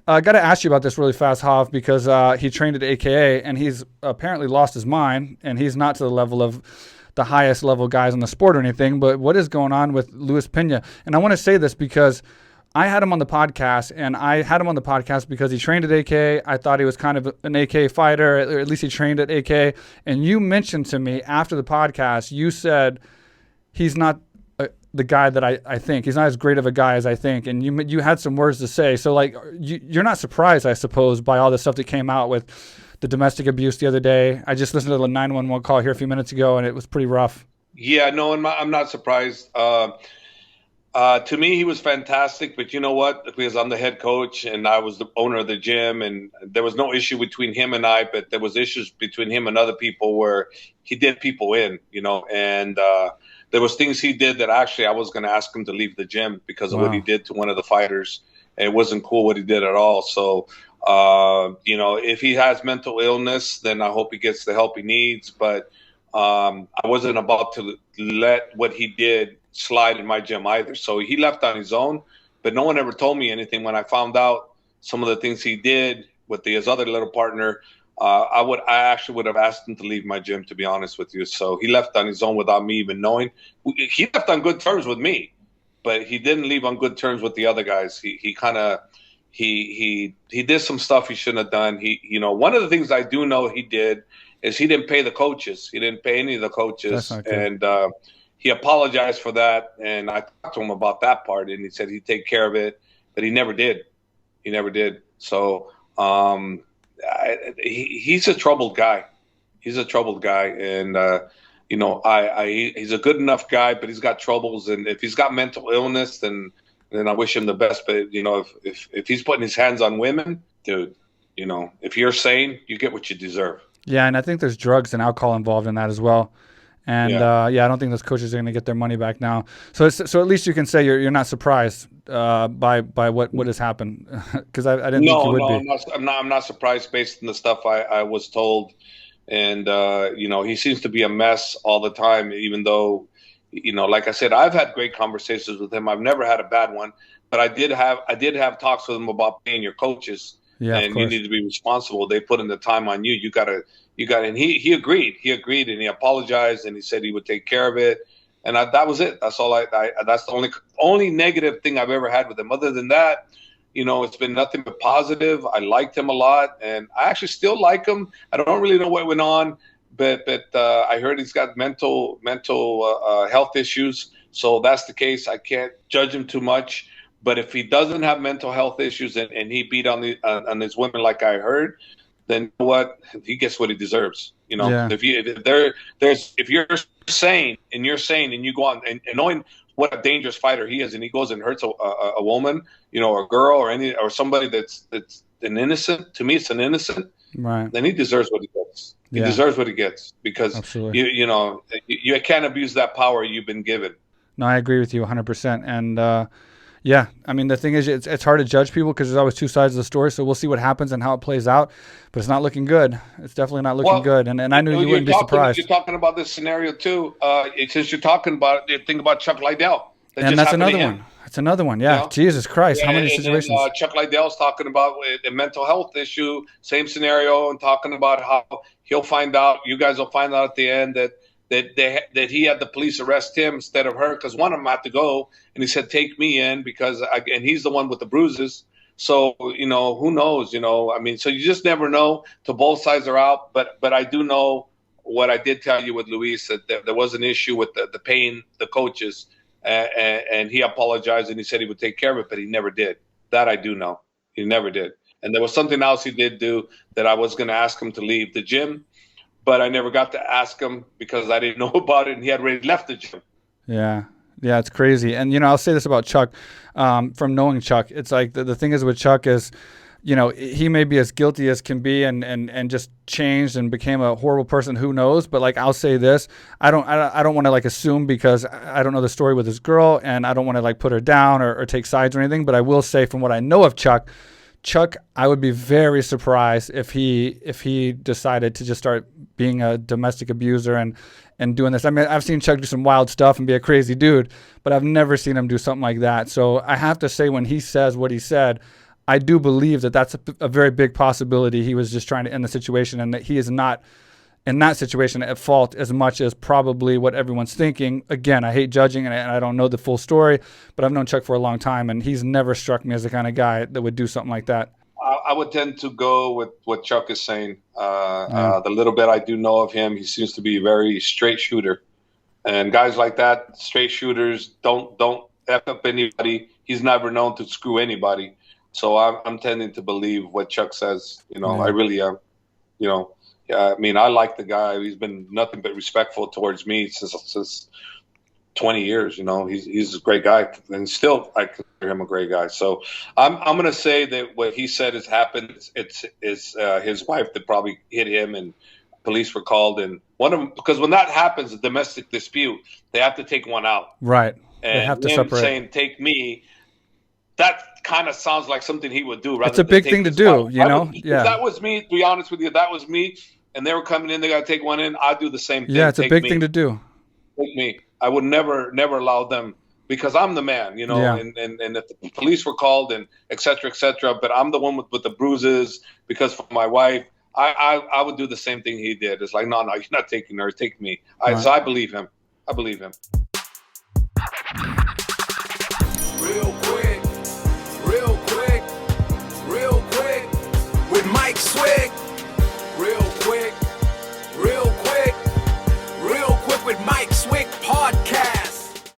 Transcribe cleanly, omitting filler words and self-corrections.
I got to ask you about this really fast, Hav, because he trained at AKA, and he's apparently lost his mind, and he's not to the level of the highest level guys in the sport or anything. But what is going on with Luis Pena? And I want to say this because I had him on the podcast, and I had him on the podcast because he trained at AKA. I thought he was kind of an AKA fighter, or at least he trained at AKA. And you mentioned to me after the podcast, you said he's not the guy that I think. He's not as great of a guy as I think. And you had some words to say. So, like, you're not surprised, I suppose, by all the stuff that came out with the domestic abuse the other day. I just listened to the 911 call here a few minutes ago, and it was pretty rough. Yeah, no, I'm not surprised. To me, he was fantastic. But you know what? Because I'm the head coach and I was the owner of the gym, and there was no issue between him and I, but there was issues between him and other people where he did people in, and there was things he did that actually I was going to ask him to leave the gym because of what he did to one of the fighters. It wasn't cool what he did at all. So, if he has mental illness, then I hope he gets the help he needs. But I wasn't about to let what he did slide in my gym either. So he left on his own, but no one ever told me anything. When I found out some of the things he did with his other little partner, I actually would have asked him to leave my gym, to be honest with you. So he left on his own without me even knowing. He left on good terms with me, but he didn't leave on good terms with the other guys. He did some stuff he shouldn't have done. One of the things I do know he did is he didn't pay the coaches. He didn't pay any of the coaches, and he apologized for that. And I talked to him about that part, and he said he'd take care of it, but he never did. He never did. So he's a troubled guy. He's a troubled guy, and he's a good enough guy, but he's got troubles. And if he's got mental illness, then I wish him the best. But if he's putting his hands on women, dude, if you're sane, you get what you deserve. Yeah, and I think there's drugs and alcohol involved in that as well. And I don't think those coaches are going to get their money back now. So at least you can say you're not surprised by what has happened, because I didn't think you would be. I'm not surprised based on the stuff I was told. And he seems to be a mess all the time, even though, like I said, I've had great conversations with him. I've never had a bad one, but I did have talks with him about paying your coaches. Yeah, and you need to be responsible. They put in the time on you. You got to, and he agreed. He agreed, and he apologized, and he said he would take care of it. And that was it. That's all. That's the only negative thing I've ever had with him. Other than that, it's been nothing but positive. I liked him a lot, and I actually still like him. I don't really know what went on, but I heard he's got mental health issues. So that's the case. I can't judge him too much. But if he doesn't have mental health issues and he beat on his women like I heard, then you know what? He gets what he deserves. If you're sane and you go on and knowing what a dangerous fighter he is, and he goes and hurts a woman, or a girl or somebody that's an innocent. To me, it's an innocent. Right. Then he deserves what he gets. He deserves what he gets because you can't abuse that power you've been given. No, I agree with you 100%. And yeah, I mean, the thing is, it's hard to judge people because there's always two sides of the story. So we'll see what happens and how it plays out. But it's not looking good. It's definitely not looking good. And I knew you wouldn't be surprised. You're talking about this scenario too. Since you're talking about it, think about Chuck Liddell. And that's another one. It's another one. Yeah. Jesus Christ. How many situations? Chuck Liddell's talking about a mental health issue, same scenario, and talking about how he'll find out. You guys will find out at the end that he had the police arrest him instead of her, because one of them had to go, and he said, take me in and he's the one with the bruises. So, who knows, I mean, so you just never know till both sides are out. But I do know what I did tell you with Luis, that there was an issue with the paying the coaches, and he apologized and he said he would take care of it, but he never did. That I do know. He never did. And there was something else he did do that I was going to ask him to leave the gym, but I never got to ask him because I didn't know about it, and he had already left the gym. Yeah, it's crazy. And, I'll say this about Chuck, from knowing Chuck. It's like the thing is with Chuck is, he may be as guilty as can be and just changed and became a horrible person. Who knows? But, like, I'll say this. I don't want to, like, assume because I don't know the story with his girl, and I don't want to, like, put her down or take sides or anything. But I will say from what I know of Chuck, I would be very surprised if he decided to just start being a domestic abuser and doing this. I mean, I've seen Chuck do some wild stuff and be a crazy dude, but I've never seen him do something like that. So I have to say, when he says what he said, I do believe that that's a very big possibility. He was just trying to end the situation, and that he is not in that situation at fault as much as probably what everyone's thinking. Again, I hate judging, and I don't know the full story, but I've known Chuck for a long time, and he's never struck me as the kind of guy that would do something like that. I would tend to go with what Chuck is saying. The little bit I do know of him, he seems to be a very straight shooter. And guys like that, straight shooters, don't F up anybody. He's never known to screw anybody. So I'm tending to believe what Chuck says. I really am. I mean, I like the guy. He's been nothing but respectful towards me since 20 years. He's a great guy, and still I consider him a great guy. So I'm going to say that what he said has happened. It's his wife that probably hit him, and police were called. And one of them, because when that happens, a domestic dispute, they have to take one out. Right. And they have to him separate. Saying "take me," that kind of sounds like something he would do. It's a big thing to do, Yeah. Yeah. If that was me, to be honest with you, that was me, and they were coming in, they got to take one in, I'd do the same thing. Yeah, it's a big thing to do. Take me. I would never allow them, because I'm the man, and if the police were called and et cetera, but I'm the one with the bruises because for my wife, I would do the same thing he did. It's like, no, you're not taking her, take me. So I believe him.